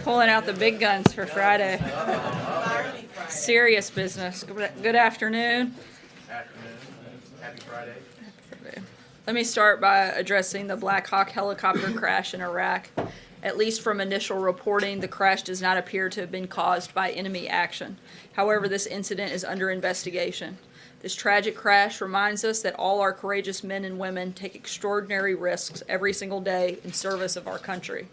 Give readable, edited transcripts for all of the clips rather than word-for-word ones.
Pulling out the big guns for Friday. Serious business. Good afternoon. Happy Friday. Let me start by addressing the Black Hawk helicopter crash in Iraq. At least from initial reporting, the crash does not appear to have been caused by enemy action. However, this incident is under investigation. This tragic crash reminds us that all our courageous men and women take extraordinary risks every single day in service of our country.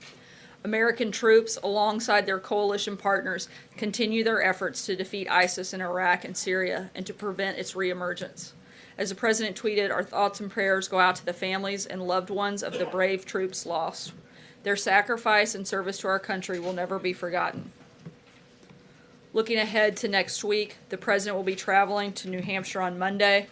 American troops, alongside their coalition partners, continue their efforts to defeat ISIS in Iraq and Syria and to prevent its reemergence. As the President tweeted, our thoughts and prayers go out to the families and loved ones of the brave troops lost. Their sacrifice and service to our country will never be forgotten. Looking ahead to next week, the President will be traveling to New Hampshire on Monday.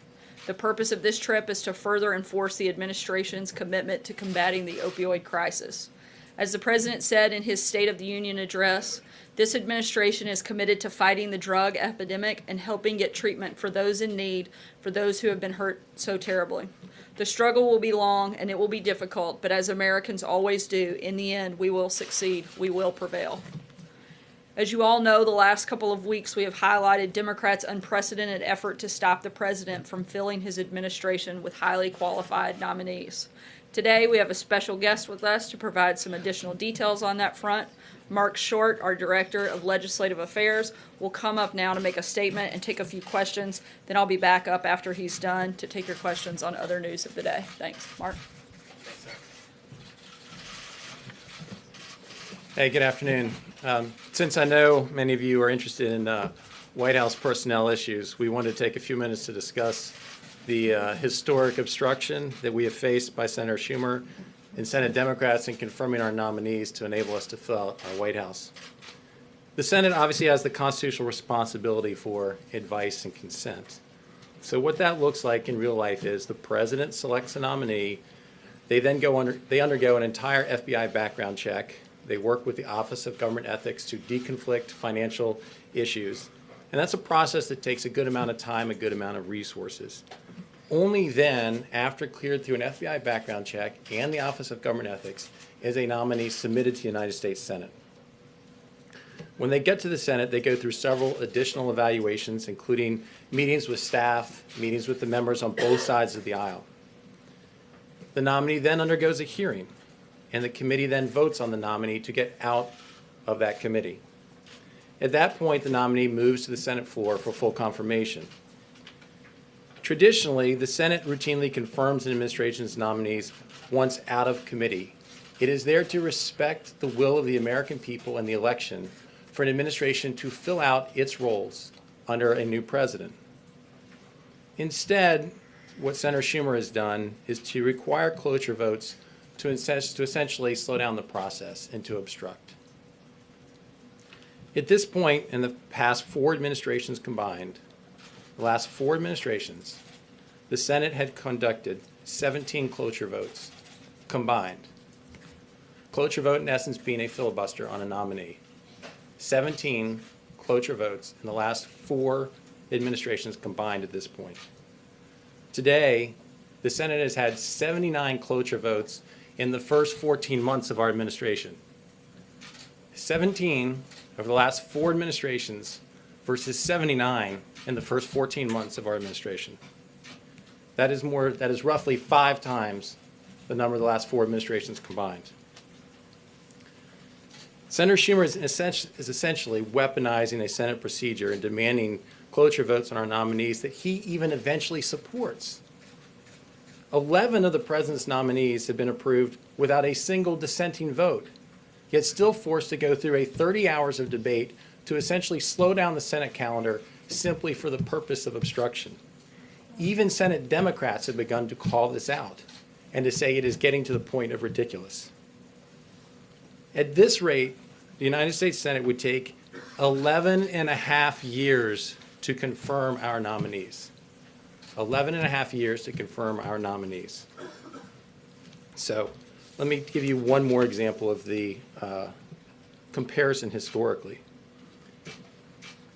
The purpose of this trip is to further enforce the administration's commitment to combating the opioid crisis. As the President said in his State of the Union address, this administration is committed to fighting the drug epidemic and helping get treatment for those in need, for those who have been hurt so terribly. The struggle will be long and it will be difficult, but as Americans always do, in the end, we will succeed. We will prevail. As you all know, the last couple of weeks we have highlighted Democrats' unprecedented effort to stop the President from filling his administration with highly qualified nominees. Today, we have a special guest with us to provide some additional details on that front. Mark Short, our Director of Legislative Affairs, will come up now to make a statement and take a few questions. Then I'll be back up after he's done to take your questions on other news of the day. Thanks. Mark. Thanks, sir. Hey, good afternoon. Since I know many of you are interested in White House personnel issues, we wanted to take a few minutes to discuss the historic obstruction that we have faced by Senator Schumer and Senate Democrats in confirming our nominees to enable us to fill out our White House. The Senate obviously has the constitutional responsibility for advice and consent. So what that looks like in real life is the President selects a nominee. They then undergo an entire FBI background check. They work with the Office of Government Ethics to deconflict financial issues. And that's a process that takes a good amount of time, a good amount of resources. Only then, after cleared through an FBI background check and the Office of Government Ethics, is a nominee submitted to the United States Senate. When they get to the Senate, they go through several additional evaluations, including meetings with staff, meetings with the members on both sides of the aisle. The nominee then undergoes a hearing, and the committee then votes on the nominee to get out of that committee. At that point, the nominee moves to the Senate floor for full confirmation. Traditionally, the Senate routinely confirms an administration's nominees once out of committee. It is there to respect the will of the American people in the election for an administration to fill out its roles under a new president. Instead, what Senator Schumer has done is to require cloture votes to essentially slow down the process and to obstruct. At this point, in the past 4 administrations combined, the last 4 administrations, the Senate had conducted 17 cloture votes combined. Cloture vote, in essence, being a filibuster on a nominee. 17 cloture votes in the last 4 administrations combined at this point. Today, the Senate has had 79 cloture votes in the first 14 months of our administration. 17 over the last 4 administrations versus 79 in the first 14 months of our administration. That is roughly 5 times the number of the last 4 administrations combined. Senator Schumer is essentially weaponizing a Senate procedure and demanding cloture votes on our nominees that he even eventually supports. 11 of the President's nominees have been approved without a single dissenting vote, yet still forced to go through 30 hours of debate to essentially slow down the Senate calendar simply for the purpose of obstruction. Even Senate Democrats have begun to call this out and to say it is getting to the point of ridiculous. At this rate, the United States Senate would take 11 and a half years to confirm our nominees. 11 and a half years to confirm our nominees. So let me give you one more example of the comparison historically.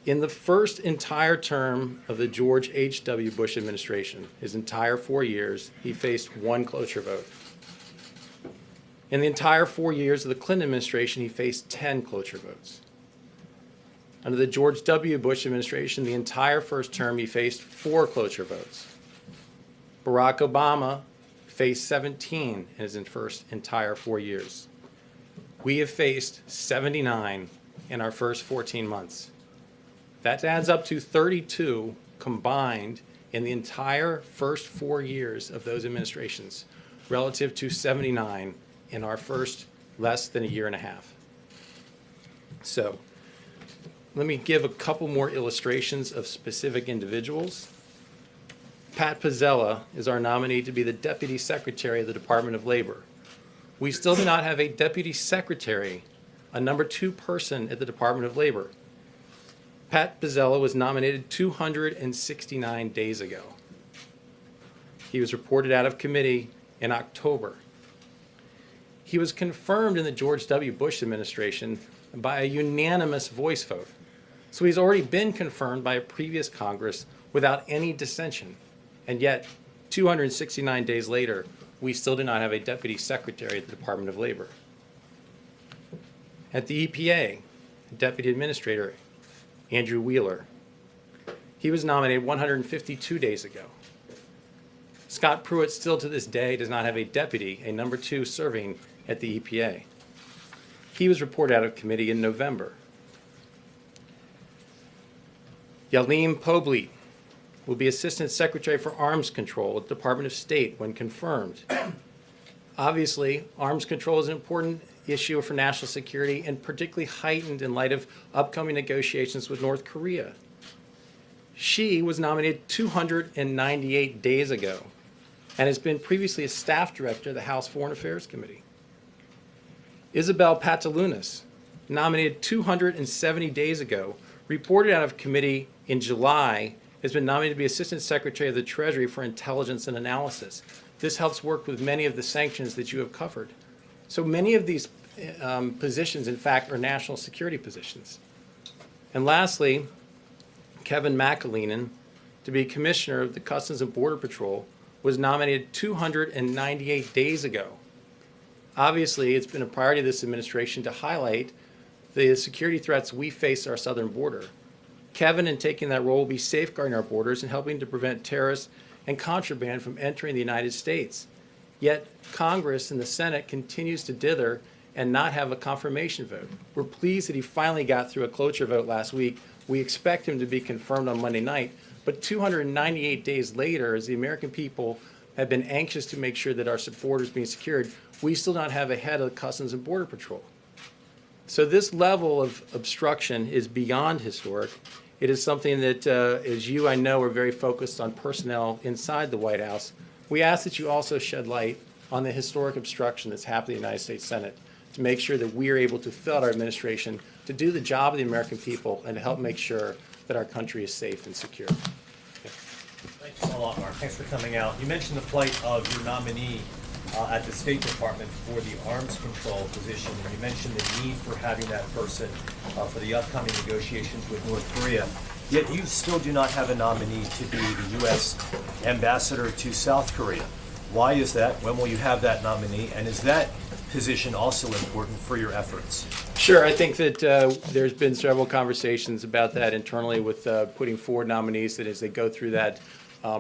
In the first entire term of the George H.W. Bush administration, his entire 4 years, he faced 1 cloture vote. In the entire 4 years of the Clinton administration, he faced 10 cloture votes. Under the George W. Bush administration, the entire first term, he faced 4 cloture votes. Barack Obama faced 17 in his first entire 4 years. We have faced 79 in our first 14 months. That adds up to 32 combined in the entire first 4 years of those administrations, relative to 79 in our first less than a year and a half. So, let me give a couple more illustrations of specific individuals. Pat Pizzella is our nominee to be the Deputy Secretary of the Department of Labor. We still do not have a Deputy Secretary, a number 2 person at the Department of Labor. Pat Pizzella was nominated 269 days ago. He was reported out of committee in October. He was confirmed in the George W. Bush administration by a unanimous voice vote. So he's already been confirmed by a previous Congress without any dissension. And yet, 269 days later, we still do not have a Deputy Secretary at the Department of Labor. At the EPA, Deputy Administrator Andrew Wheeler. He was nominated 152 days ago. Scott Pruitt still to this day does not have a deputy, a number 2 serving at the EPA. He was reported out of committee in November. Yalim Poblete will be Assistant Secretary for Arms Control at the Department of State when confirmed. Obviously, arms control is an important issue for national security and particularly heightened in light of upcoming negotiations with North Korea. She was nominated 298 days ago and has been previously a staff director of the House Foreign Affairs Committee. Isabel Patalunas, nominated 270 days ago, reported out of committee in July, has been nominated to be Assistant Secretary of the Treasury for Intelligence and Analysis. This helps work with many of the sanctions that you have covered. So many of these positions, in fact, are national security positions. And lastly, Kevin McAleenan, to be Commissioner of the Customs and Border Patrol, was nominated 298 days ago. Obviously, it's been a priority of this administration to highlight the security threats we face at our southern border. Kevin, in taking that role, will be safeguarding our borders and helping to prevent terrorists and contraband from entering the United States. Yet Congress and the Senate continues to dither and not have a confirmation vote. We're pleased that he finally got through a cloture vote last week. We expect him to be confirmed on Monday night, but 298 days later, as the American people have been anxious to make sure that our borders being secured, we still don't have a head of the Customs and Border Patrol. So this level of obstruction is beyond historic. It is something that, as you, I know, are very focused on personnel inside the White House. We ask that you also shed light on the historic obstruction that's happened in the United States Senate to make sure that we are able to fill out our administration to do the job of the American people and to help make sure that our country is safe and secure. Thanks a lot, Mark. Thanks for coming out. You mentioned the plight of your nominee at the State Department for the arms control position, and you mentioned the need for having that person for the upcoming negotiations with North Korea. Yet you still do not have a nominee to be the U.S. ambassador to South Korea. Why is that? When will you have that nominee? And is that position also important for your efforts? Sure. I think that there's been several conversations about that internally with putting forward nominees, that as they go through that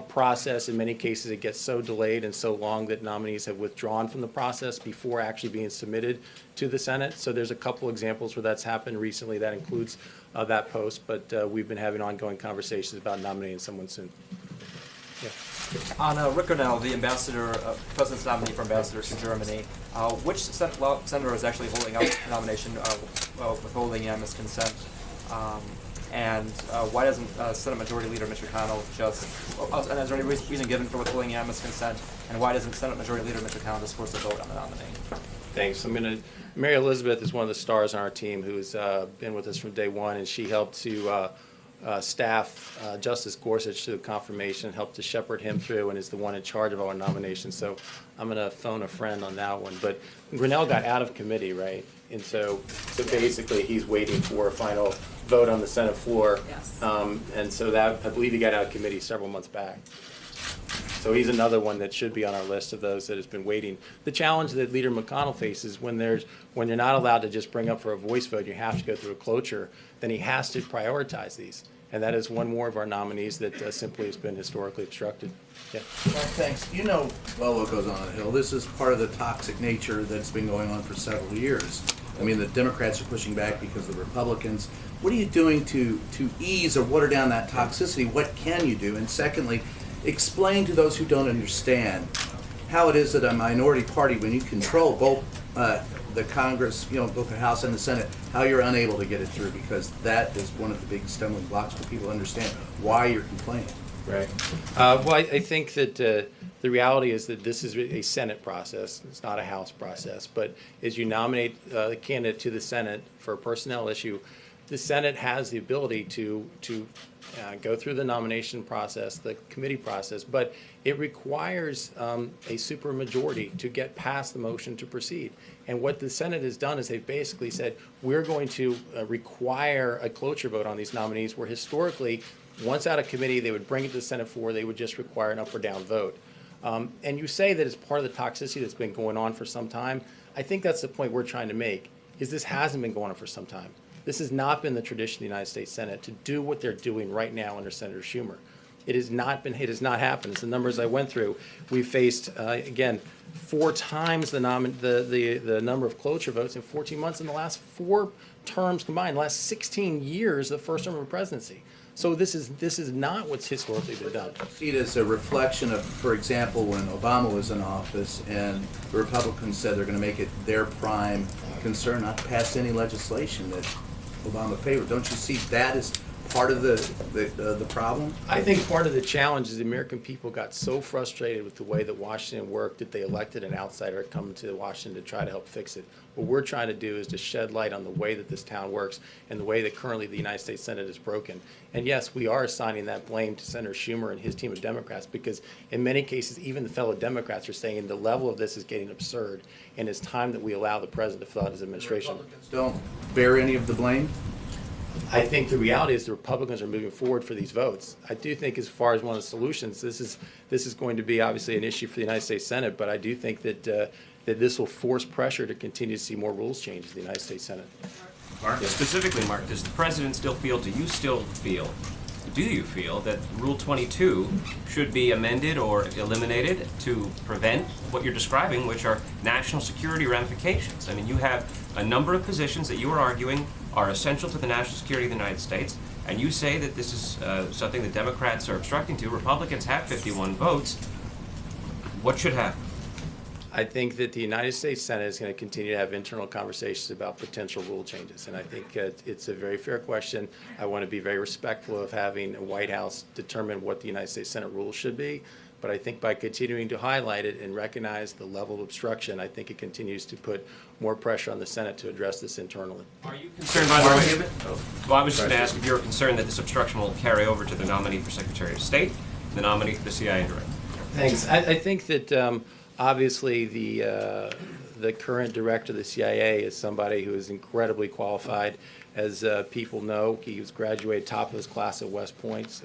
process, in many cases it gets so delayed and so long that nominees have withdrawn from the process before actually being submitted to the Senate. So there's a couple examples where that's happened recently. That includes that post, but we've been having ongoing conversations about nominating someone soon. Yeah. On Rick Grenell, the ambassador, President's nominee for ambassador to Germany, which senator is actually holding out the nomination, withholding unanimous consent? And why doesn't Senate Majority Leader Mitch McConnell just, and is there any reason given for withholding unanimous consent? And why doesn't Senate Majority Leader Mitch McConnell just force a vote on the nominee? Thanks. Mary Elizabeth is one of the stars on our team who's been with us from day one, and she helped to staff Justice Gorsuch to the confirmation, helped to shepherd him through, and is the one in charge of our nomination. So I'm going to phone a friend on that one. But Grenell got out of committee, right? And so basically he's waiting for a final vote on the Senate floor. Yes. And so that, I believe he got out of committee several months back. So he's another one that should be on our list of those that has been waiting. The challenge that Leader McConnell faces when you're not allowed to just bring up for a voice vote, you have to go through a cloture, then he has to prioritize these. And that is one more of our nominees that simply has been historically obstructed. Yeah. Mark, thanks. You know well what goes on the Hill. This is part of the toxic nature that's been going on for several years. I mean, the Democrats are pushing back because of the Republicans. What are you doing to ease or water down that toxicity? What can you do? And secondly, explain to those who don't understand how it is that a minority party, when you control both the Congress, both the House and the Senate, how you're unable to get it through, because that is one of the big stumbling blocks for people to understand why you're complaining. Right. Well, I think that the reality is that this is a Senate process. It's not a House process. But as you nominate a candidate to the Senate for a personnel issue, the Senate has the ability to go through the nomination process, the committee process, but it requires a supermajority to get past the motion to proceed. And what the Senate has done is they've basically said, we're going to require a cloture vote on these nominees, where historically, once out of committee, they would bring it to the Senate floor, they would just require an up or down vote. And you say that it's part of the toxicity that's been going on for some time. I think that's the point we're trying to make, is this hasn't been going on for some time. This has not been the tradition of the United States Senate to do what they're doing right now under Senator Schumer. It has not happened. It's the numbers I went through. We faced, again, 4 times the number of cloture votes in 14 months in the last 4 terms combined, the last 16 years of the first term of the presidency. So this is not what's historically been done. See it as a reflection of, for example, when Obama was in office and the Republicans said they're going to make it their prime concern not to pass any legislation that Obama favored. Don't you see that as part of the problem? I think part of the challenge is the American people got so frustrated with the way that Washington worked that they elected an outsider to come to Washington to try to help fix it. What we're trying to do is to shed light on the way that this town works and the way that currently the United States Senate is broken. And yes, we are assigning that blame to Senator Schumer and his team of Democrats, because in many cases, even the fellow Democrats are saying the level of this is getting absurd, and it's time that we allow the president to fill out his administration. Republicans don't bear any of the blame? I think the reality is the Republicans are moving forward for these votes. I do think, as far as one of the solutions, this is going to be obviously an issue for the United States Senate, but I do think that that this will force pressure to continue to see more rules changes in the United States Senate. Mark, specifically, Mark, does the president still feel, do you feel that Rule 22 should be amended or eliminated to prevent what you're describing, which are national security ramifications? I mean, you have a number of positions that you are arguing are essential to the national security of the United States, and you say that this is something that Democrats are obstructing to. Republicans have 51 votes. What should happen? I think that the United States Senate is going to continue to have internal conversations about potential rule changes, and I think it's a very fair question. I want to be very respectful of having a White House determine what the United States Senate rules should be, but I think by continuing to highlight it and recognize the level of obstruction, I think it continues to put more pressure on the Senate to address this internally. Are you concerned, by the way? Well, I was just going to ask if you're concerned that this obstruction will carry over to the nominee for Secretary of State, the nominee for the CIA director. Thanks. I think that obviously the current director of the CIA is somebody who is incredibly qualified. As people know, he was graduated top of his class at West Point,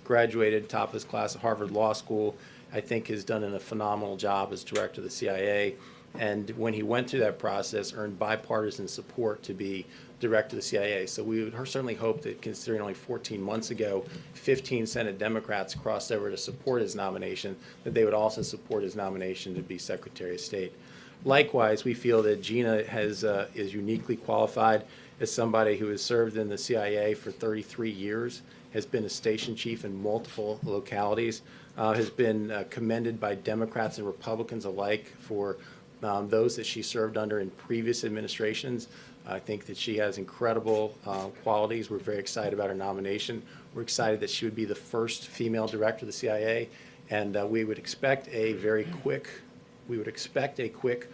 graduated top of his class at Harvard Law School. I think has done a phenomenal job as director of the CIA. And when he went through that process, earned bipartisan support to be director of the CIA. So we would certainly hope that, considering only 14 months ago, 15 Senate Democrats crossed over to support his nomination, that they would also support his nomination to be Secretary of State. Likewise, we feel that Gina is uniquely qualified as somebody who has served in the CIA for 33 years, has been a station chief in multiple localities, has been commended by Democrats and Republicans alike for those that she served under in previous administrations. I think that she has incredible qualities. We're very excited about her nomination. We're excited that she would be the first female director of the CIA, and we would expect a quick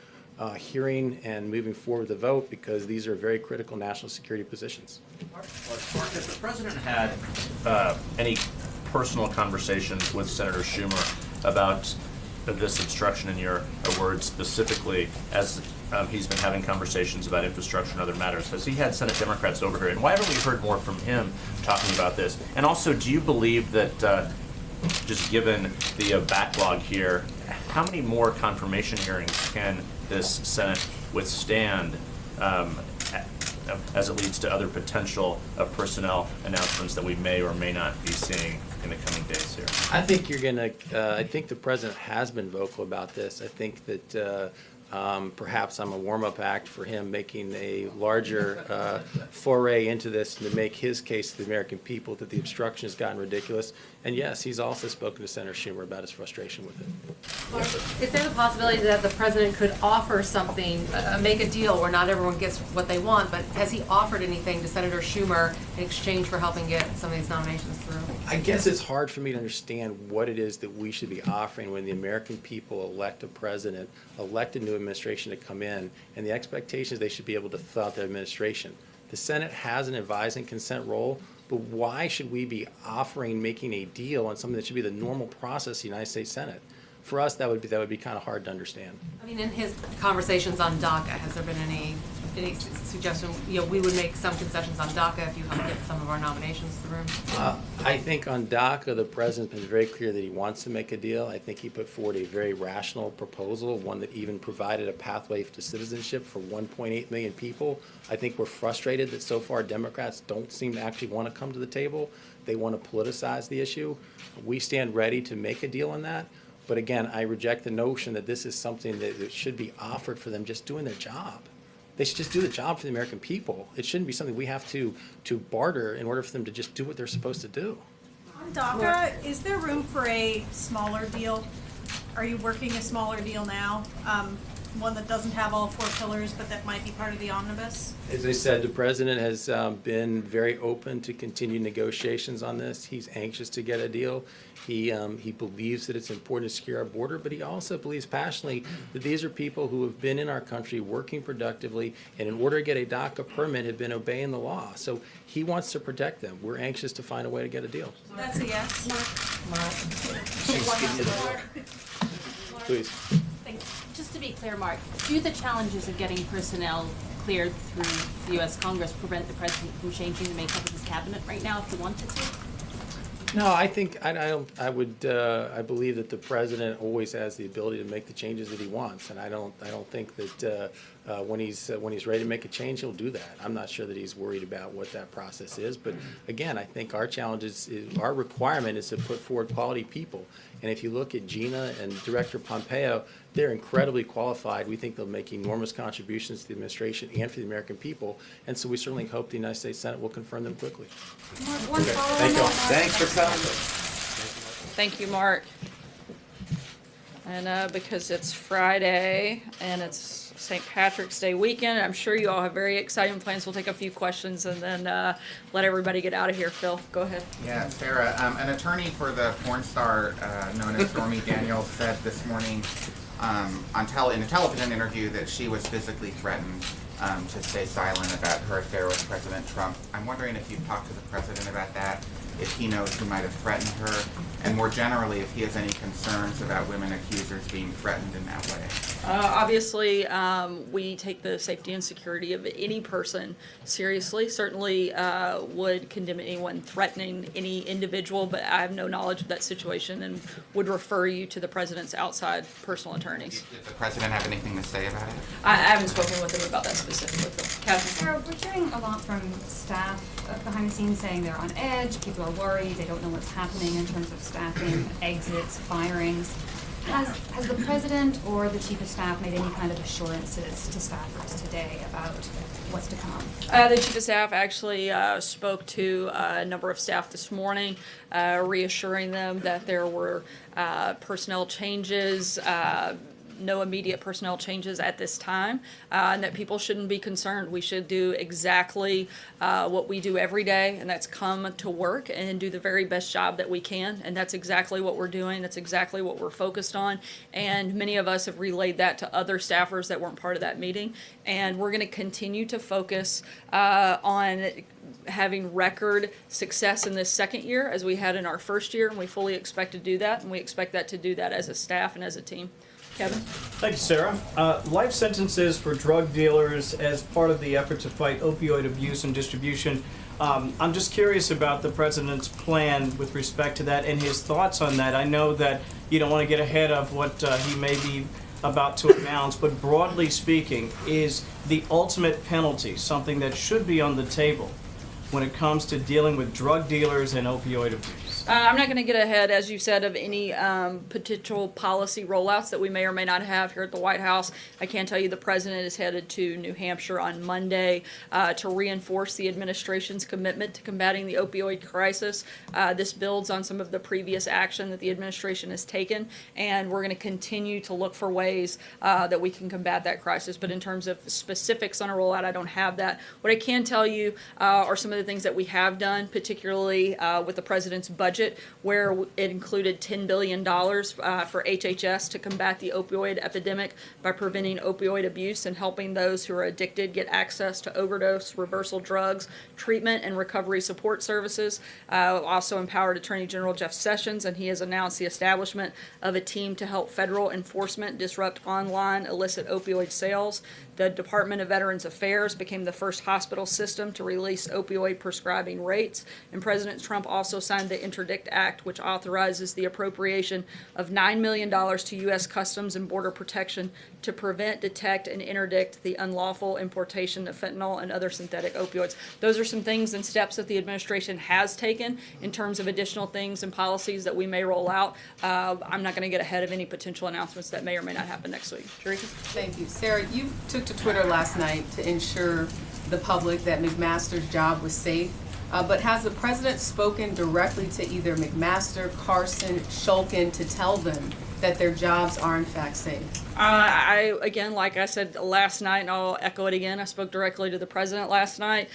hearing and moving forward the vote, because these are very critical national security positions. Mark, has the president had any personal conversations with Senator Schumer about this obstruction, in your words, specifically, as he's been having conversations about infrastructure and other matters? Has he had Senate Democrats over here? And why haven't we heard more from him talking about this? And also, do you believe that just given the backlog here, how many more confirmation hearings can this Senate withstand as it leads to other potential personnel announcements that we may or may not be seeing in the coming days here? I think you're gonna, I think the president has been vocal about this. I think that perhaps I'm a warm-up act for him making a larger foray into this to make his case to the American people that the obstruction has gotten ridiculous. And yes, he's also spoken to Senator Schumer about his frustration with it. Is there the possibility that the president could offer something, make a deal where not everyone gets what they want, but has he offered anything to Senator Schumer in exchange for helping get some of these nominations through? I guess it's hard for me to understand what it is that we should be offering when the American people elect a president, elect a new administration to come in, and the expectation is they should be able to fill out their administration. The Senate has an advising consent role, but why should we be offering making a deal on something that should be the normal process of the United States Senate? For us, that would be kind of hard to understand. I mean, in his conversations on DACA, has there been any suggestion, we would make some concessions on DACA if you help get some of our nominations through? I think on DACA, the president's been very clear that he wants to make a deal. I think he put forward a very rational proposal, one that even provided a pathway to citizenship for 1.8 million people. I think we're frustrated that so far Democrats don't seem to actually want to come to the table. They want to politicize the issue. We stand ready to make a deal on that. But again, I reject the notion that this is something that should be offered for them just doing their job. They should just do the job for the American people. It shouldn't be something we have to barter in order for them to just do what they're supposed to do. On DACA, is there room for a smaller deal? Are you working a smaller deal now? One that doesn't have all four pillars, but that might be part of the omnibus? As I said, the president has been very open to continue negotiations on this. He's anxious to get a deal. He believes that it's important to secure our border, but he also believes passionately that these are people who have been in our country working productively, and in order to get a DACA permit have been obeying the law. So he wants to protect them. We're anxious to find a way to get a deal. That's a yes. Please. Thanks. Just to be clear, Mark, do the challenges of getting personnel cleared through the U.S. Congress prevent the president from changing the makeup of his cabinet right now if he wanted to? No, I think I believe that the president always has the ability to make the changes that he wants, and I don't think that when he's ready to make a change, he'll do that. I'm not sure that he's worried about what that process is, but again, I think our challenge is our requirement is to put forward quality people. And if you look at Gina and Director Pompeo, they're incredibly qualified. We think they'll make enormous contributions to the administration and for the American people. And so we certainly hope the United States Senate will confirm them quickly. One follow-up. Thank you all. Thanks for coming. Thank you, Mark. And because it's Friday and it's St. Patrick's Day weekend, I'm sure you all have very exciting plans. We'll take a few questions and then let everybody get out of here. Phil, go ahead. Yeah, Sarah, an attorney for the porn star known as Stormy Daniels said this morning in a television interview that she was physically threatened to stay silent about her affair with President Trump. I'm wondering if you've talked to the president about that, if he knows who might have threatened her, and more generally, if he has any concerns about women accusers being threatened in that way. Obviously, we take the safety and security of any person seriously. Certainly would condemn anyone threatening any individual, but I have no knowledge of that situation and would refer you to the president's outside personal attorneys. Did the president have anything to say about it? I haven't spoken with him about that specifically. Catherine? Sarah, we're hearing a lot from staff behind the scenes saying they're on edge, people are worried, they don't know what's happening in terms of staffing, exits, firings. Has the president or the chief of staff made any kind of assurances to staffers today about what's to come? The chief of staff actually spoke to a number of staff this morning, reassuring them that there were personnel changes, no immediate personnel changes at this time, and that people shouldn't be concerned. We should do exactly what we do every day, and that's come to work and do the very best job that we can, and that's exactly what we're doing. That's exactly what we're focused on, and many of us have relayed that to other staffers that weren't part of that meeting, and we're going to continue to focus on having record success in this second year as we had in our first year, and we fully expect to do that, and we expect that to do that as a staff and as a team. Kevin? Thank you, Sarah. Life sentences for drug dealers as part of the effort to fight opioid abuse and distribution. I'm just curious about the president's plan with respect to that and his thoughts on that. I know that you don't want to get ahead of what he may be about to announce, but broadly speaking, is the ultimate penalty something that should be on the table when it comes to dealing with drug dealers and opioid abuse? I'm not going to get ahead, as you said, of any potential policy rollouts that we may or may not have here at the White House. I can tell you the president is headed to New Hampshire on Monday to reinforce the administration's commitment to combating the opioid crisis. This builds on some of the previous action that the administration has taken, and we're going to continue to look for ways that we can combat that crisis. But in terms of specifics on a rollout, I don't have that. What I can tell you are some of the things that we have done, particularly with the president's budget, where it included $10 billion for HHS to combat the opioid epidemic by preventing opioid abuse and helping those who are addicted get access to overdose, reversal drugs, treatment, and recovery support services. Also empowered Attorney General Jeff Sessions, and he has announced the establishment of a team to help federal enforcement disrupt online illicit opioid sales. The Department of Veterans Affairs became the first hospital system to release opioid prescribing rates, and President Trump also signed the Interdict Act, which authorizes the appropriation of $9 million to U.S. Customs and Border Protection to prevent, detect, and interdict the unlawful importation of fentanyl and other synthetic opioids. Those are some things and steps that the administration has taken in terms of additional things and policies that we may roll out. I'm not going to get ahead of any potential announcements that may or may not happen next week. Sharika? Thank you. Sarah, you took to Twitter last night to ensure the public that McMaster's job was safe. But has the president spoken directly to either McMaster, Carson, Shulkin to tell them that their jobs are in fact safe? Again, like I said last night, and I'll echo it again, I spoke directly to the president last night.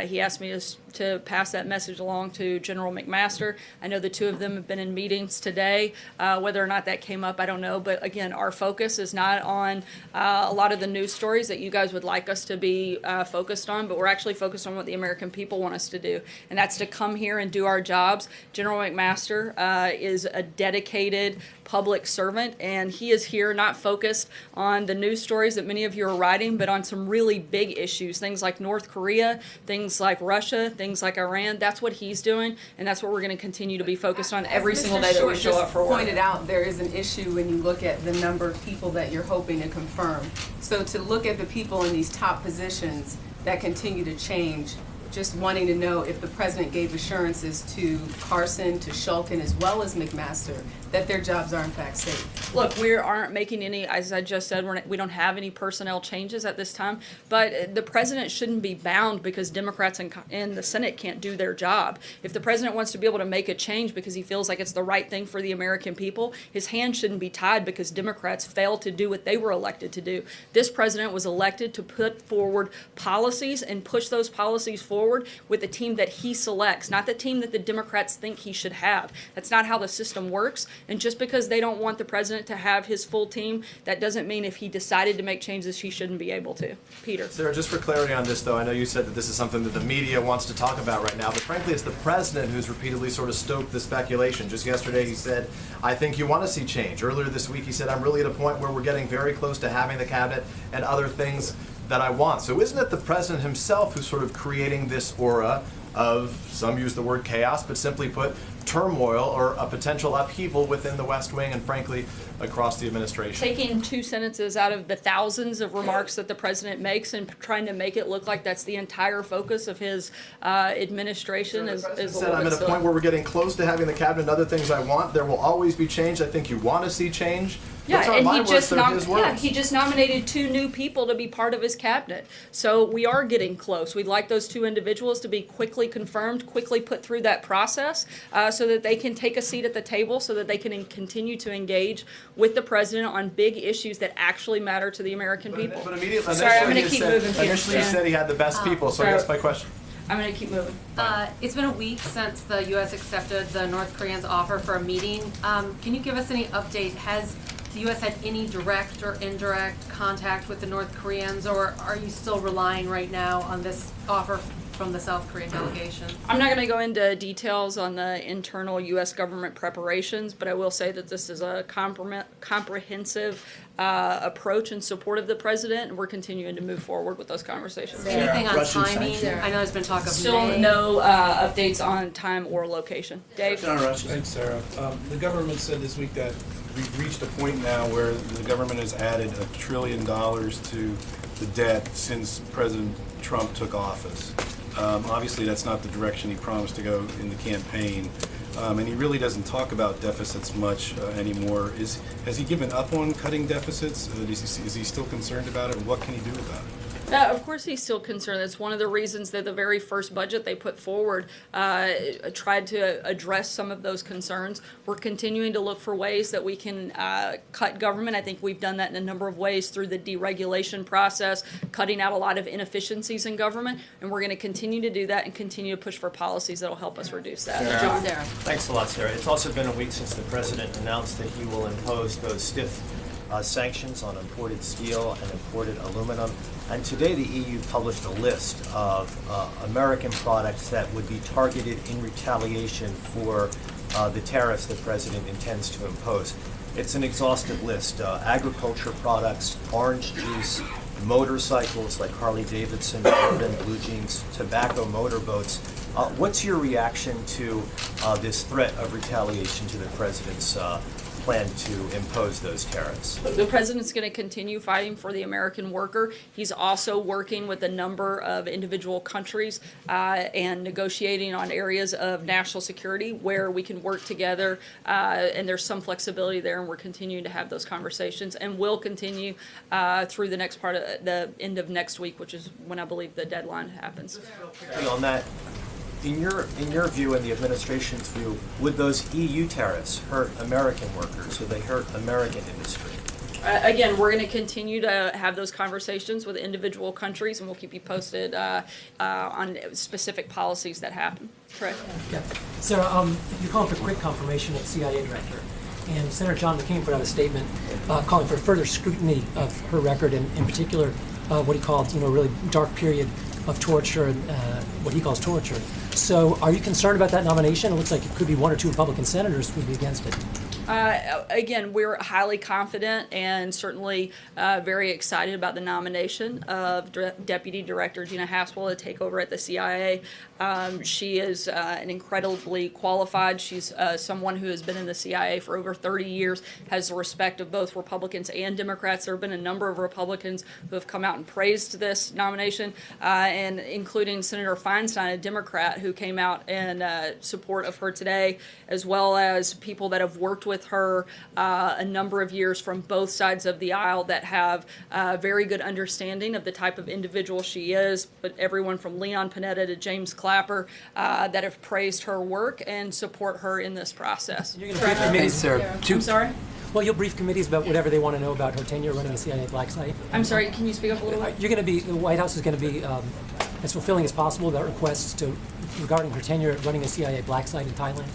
He asked me to pass that message along to General McMaster. I know the two of them have been in meetings today. Whether or not that came up, I don't know. But again, our focus is not on a lot of the news stories that you guys would like us to be focused on, but we're actually focused on what the American people want us to do, and that's to come here and do our jobs. General McMaster is a dedicated public servant, and he is here not focused on the news stories that many of you are writing, but on some really big issues, things like North Korea, things like Russia, things like Iran. That's what he's doing, and that's what we're going to continue to be focused on every single day that we show up for work. Pointed out, there is an issue when you look at the number of people that you're hoping to confirm. So to look at the people in these top positions that continue to change, just wanting to know if the president gave assurances to Carson, to Shulkin, as well as McMaster, that their jobs are in fact safe. Look, we aren't making any, as I just said, we don't have any personnel changes at this time, but the president shouldn't be bound because Democrats in the Senate can't do their job. If the president wants to be able to make a change because he feels like it's the right thing for the American people, his hands shouldn't be tied because Democrats failed to do what they were elected to do. This president was elected to put forward policies and push those policies forward with the team that he selects, not the team that the Democrats think he should have. That's not how the system works. And just because they don't want the president to have his full team, that doesn't mean if he decided to make changes, he shouldn't be able to. Peter. Sarah, just for clarity on this, though, I know you said that this is something that the media wants to talk about right now, but frankly, it's the president who's repeatedly sort of stoked the speculation. Just yesterday, he said, I think you want to see change. Earlier this week, he said, I'm really at a point where we're getting very close to having the cabinet and other things that I want. So isn't it the president himself who's sort of creating this aura of, some use the word chaos, but simply put, turmoil or a potential upheaval within the West Wing and frankly across the administration? Taking two sentences out of the thousands of remarks that the president makes and trying to make it look like that's the entire focus of his administration is a little bit I'm at a point where we're getting close to having the cabinet and other things I want. There will always be change. I think you want to see change. Yeah, and he just nominated two new people to be part of his cabinet. So we are getting close. We'd like those two individuals to be quickly confirmed, quickly put through that process so that they can take a seat at the table, so that they can continue to engage with the president on big issues that actually matter to the American people. But immediately, sorry, I'm going to keep moving. Initially, he said he had the best people, so I guess my question. I'm going to keep moving. It's been a week since the U.S. accepted the North Koreans' offer for a meeting. Can you give us any update? Has the U.S. had any direct or indirect contact with the North Koreans, or are you still relying right now on this offer from the South Korean delegation? I'm not going to go into details on the internal U.S. government preparations, but I will say that this is a comprehensive approach in support of the president, and we're continuing to move forward with those conversations. Anything on timing? I know there's been talk of Still May. no updates on time or location. Dave? Thanks, Sarah. The government said this week that we've reached a point now where the government has added $1 trillion to the debt since President Trump took office. Obviously, that's not the direction he promised to go in the campaign. And he really doesn't talk about deficits much anymore. Has he given up on cutting deficits? Is he still concerned about it? And what can he do about it? Of course he's still concerned. That's one of the reasons that the very first budget they put forward tried to address some of those concerns. We're continuing to look for ways that we can cut government. I think we've done that in a number of ways through the deregulation process, cutting out a lot of inefficiencies in government, and we're going to continue to do that and continue to push for policies that will help us reduce that. John? Thanks a lot, Sarah. It's also been a week since the president announced that he will impose those stiff sanctions on imported steel and imported aluminum. And today the EU published a list of American products that would be targeted in retaliation for the tariffs the president intends to impose. It's an exhaustive list. Agriculture products, orange juice, motorcycles like Harley Davidson, Bourbon, Blue Jeans, tobacco motorboats. What's your reaction to this threat of retaliation to the president's plan to impose those tariffs? The president's going to continue fighting for the American worker. He's also working with a number of individual countries and negotiating on areas of national security where we can work together, and there's some flexibility there, and we're continuing to have those conversations, and will continue through the next part of the end of next week, which is when I believe the deadline happens. On that, in your view and the administration's view, would those EU tariffs hurt American workers? Would they hurt American industry? Again, we're going to continue to have those conversations with individual countries, and we'll keep you posted on specific policies that happen. Trey? Yeah. Sarah, you're calling for quick confirmation of the CIA director. And Senator John McCain put out a statement calling for further scrutiny of her record, and in particular, what he called, a really dark period of torture and what he calls torture. So are you concerned about that nomination? It looks like it could be one or two Republican senators would be against it. Again, we're highly confident and certainly very excited about the nomination of Deputy Director Gina Haspel to take over at the CIA. She is an incredibly qualified. She's someone who has been in the CIA for over 30 years, has the respect of both Republicans and Democrats. There have been a number of Republicans who have come out and praised this nomination, and including Senator Feinstein, a Democrat, who came out in support of her today, as well as people that have worked with her a number of years from both sides of the aisle that have very good understanding of the type of individual she is, but everyone from Leon Panetta to James Clapper that have praised her work and support her in this process. You're going to brief committees, Sarah. I'm sorry? Well, you'll brief committees about whatever they want to know about her tenure running the CIA black site. I'm sorry, can you speak up a little bit? You're going to be, the White House is going to be as fulfilling as possible about requests regarding her tenure running a CIA black site in Thailand?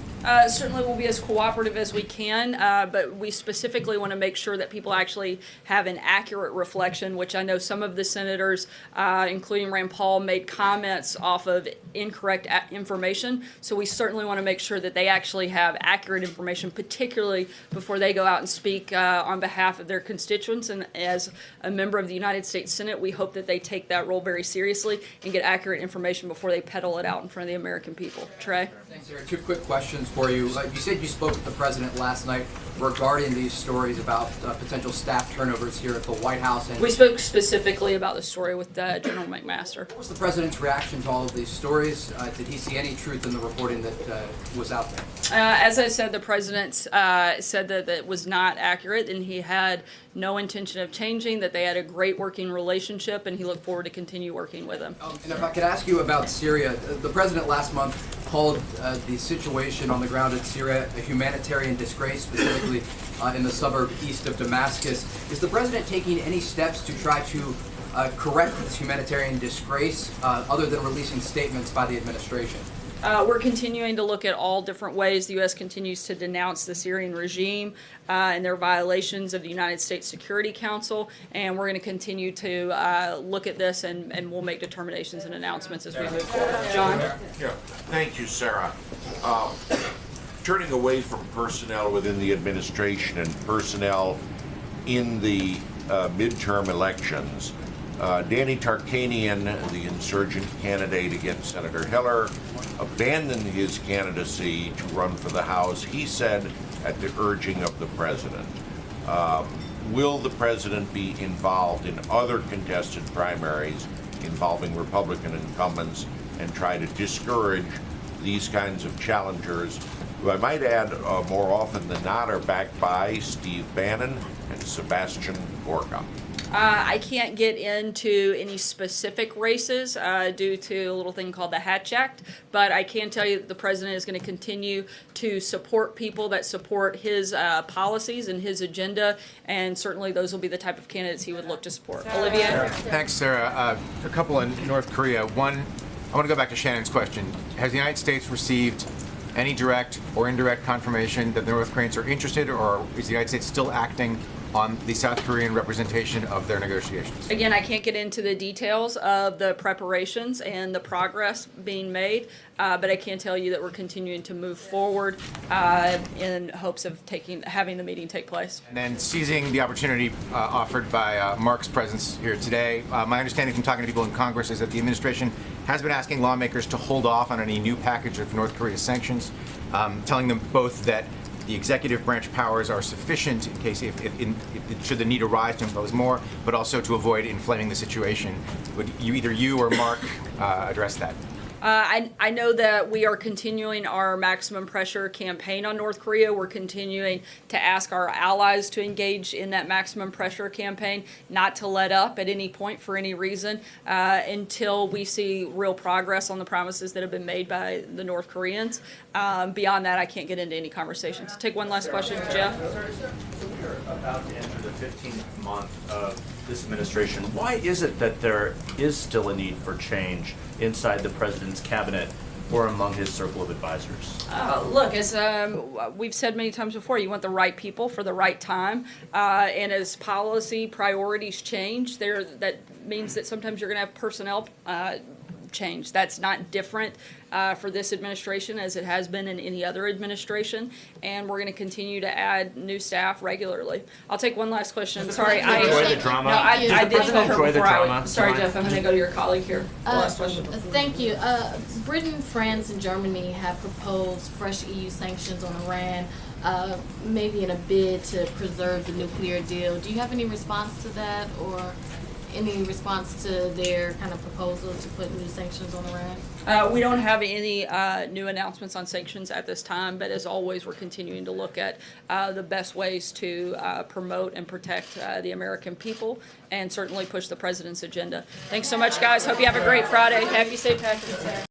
Certainly we'll be as cooperative as we can, but we specifically want to make sure that people actually have an accurate reflection, which I know some of the senators, including Rand Paul, made comments off of incorrect information. So we certainly want to make sure that they actually have accurate information, particularly before they go out and speak on behalf of their constituents. And as a member of the United States Senate, we hope that they take that role very seriously and get accurate information before they peddle it out in front of the American people. Trey? Thanks, Sarah. Two quick questions for you. You said you spoke with the president last night regarding these stories about potential staff turnovers here at the White House. And we spoke specifically about the story with General McMaster. What was the president's reaction to all of these stories? Did he see any truth in the reporting that was out there? As I said, the president said that it was not accurate, and he had no intention of changing, that they had a great working relationship, and he looked forward to continue working with them. And if I could ask you about Syria, the president last month called the situation on the ground in Syria a humanitarian disgrace, specifically in the suburb east of Damascus. Is the president taking any steps to try to correct this humanitarian disgrace other than releasing statements by the administration? We're continuing to look at all different ways the U.S. continues to denounce the Syrian regime and their violations of the United States Security Council, and we're going to continue to look at this, and we'll make determinations and announcements as we move forward. John? Yeah, thank you, Sarah. Turning away from personnel within the administration and personnel in the midterm elections, Danny Tarkanian, the insurgent candidate against Senator Hiller, abandoned his candidacy to run for the House, he said, at the urging of the president. Will the president be involved in other contested primaries involving Republican incumbents and try to discourage these kinds of challengers, who I might add more often than not are backed by Steve Bannon and Sebastian Gorka? I can't get into any specific races due to a little thing called the Hatch Act, but I can tell you that the president is going to continue to support people that support his policies and his agenda, and certainly those will be the type of candidates he would look to support. Olivier? Thanks, Sarah. A couple in North Korea. One, I want to go back to Shannon's question. Has the United States received any direct or indirect confirmation that the North Koreans are interested, or is the United States still acting on the South Korean representation of their negotiations? Again, I can't get into the details of the preparations and the progress being made, but I can tell you that we're continuing to move forward in hopes of having the meeting take place. And then seizing the opportunity offered by Mark's presence here today, my understanding from talking to people in Congress is that the administration has been asking lawmakers to hold off on any new package of North Korea sanctions, telling them both that the executive branch powers are sufficient in case should the need arise to impose more, but also to avoid inflaming the situation. Would either you or Mark address that? I know that we are continuing our maximum pressure campaign on North Korea. We're continuing to ask our allies to engage in that maximum pressure campaign, not to let up at any point for any reason until we see real progress on the promises that have been made by the North Koreans. Beyond that, I can't get into any conversations. Take one last question, Jeff. So we are about to enter the 15th month of this administration. Why is it that there is still a need for change inside the president's cabinet or among his circle of advisors? Look, as we've said many times before, you want the right people for the right time, and as policy priorities change, that means that sometimes you're going to have personnel change. That's not different for this administration as it has been in any other administration, and we're going to continue to add new staff regularly. I'll take one last question. Sorry, enjoy the drama. No, I did tell her Enjoy the before I drama. would. Sorry, Jeff. I'm going to go to your colleague here. The last question. Thank you. Britain, France, and Germany have proposed fresh EU sanctions on Iran, maybe in a bid to preserve the nuclear deal. Do you have any response to that, or any response to their kind of proposal to put new sanctions on Iran? We don't have any new announcements on sanctions at this time, but as always, we're continuing to look at the best ways to promote and protect the American people and certainly push the president's agenda. Thanks so much, guys. Hope you have a great Friday. Happy St. Patrick's Day.